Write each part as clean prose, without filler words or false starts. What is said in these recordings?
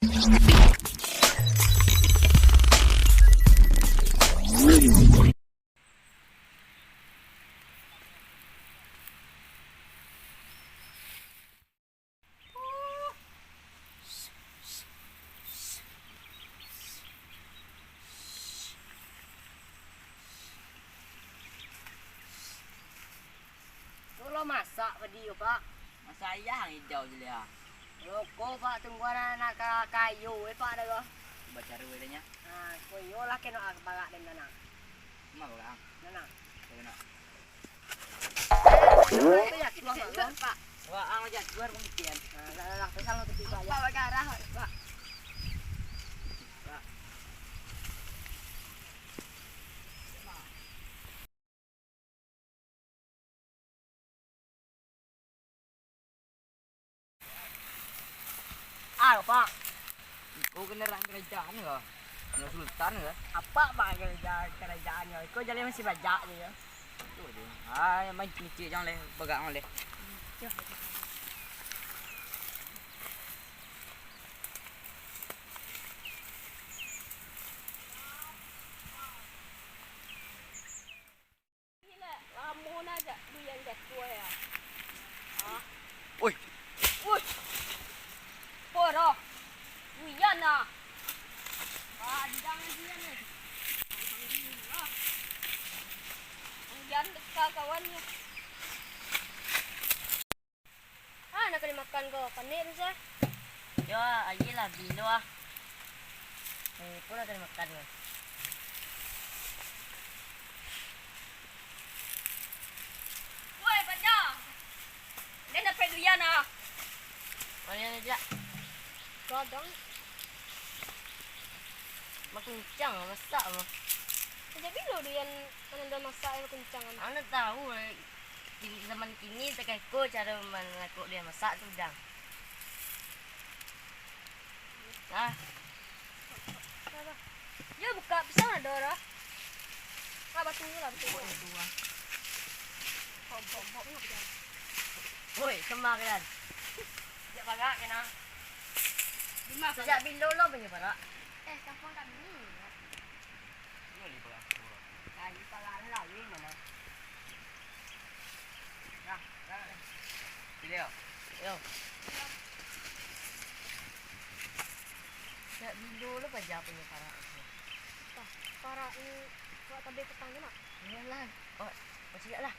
Kalau masak tadi pak, Masak ayam hijau je dia. rokok pak tunggu nak kayu pak dah kau. Baca ruwelnya. Koyo lah kena barak dan nana. Mau lah. Nana. Kena. Ya, tuang pak. Wah, ang aja keluar pembikian. Lah, pesal lo tepi pak. Pak garah pak. Pak. Kau kena rang kerajaan ke? Kena sultan ke? Apa pak kerajaannya? Kau jadi masih bajak je ya. Tu je. Yang main kecil jangan leh, pegang leh. Lamun aja tu yang dah tua ya. Oi. Ui. Poro. Wiyan na. Jangan dia ni. Alhamdulillah. Ang yan kawannya. Nak kali makan ko. Panir sa. Yo, aje lah bilo ah. Pula kena makan kan. Woi, baca. Dia nak pergi na. Mana aja. Godong. Makuncang masak mah. Jadi bilo dia yang anda masak yang kencang. Anda tahu di zaman kini tekeko cara menakuk dia masak tu udang. Ya buka bisa ada orang. Tunggu lah betul. Bom nak jalan. Woi, kemar kan. Sejak barak kena. Lima Sejak bilo lo punya barak. kampung kami. Boleh pegang. Kali palaan lain mana. Dah. Pilih. Yo. Sejak bilo lo baca punya barak. Para ini buat tabe petang nak. Iyalah. Oh, masih lah.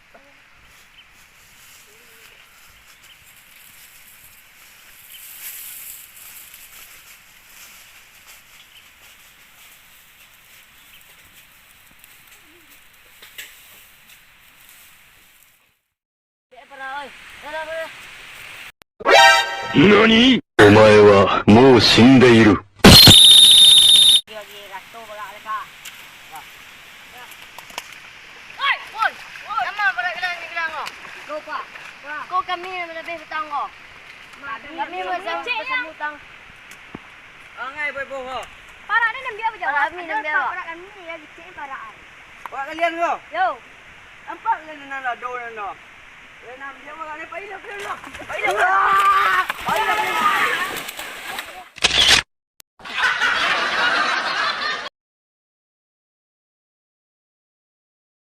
NANI?お前はもう死んでいる。 Lagi rato pula dekat. Oi, oi. Sama pada gelang kau. Kau pak. Kau kami lebih petang kau. Kami bersama hutang. Angai boy boh. Para ni nambia apa jawab? Kami nambia. Para kami ya gicik paraan. Wah kalian ko. Yo. Nampak kalian nak do na. Kalian nak dia makan ni pai dah. Pai dah.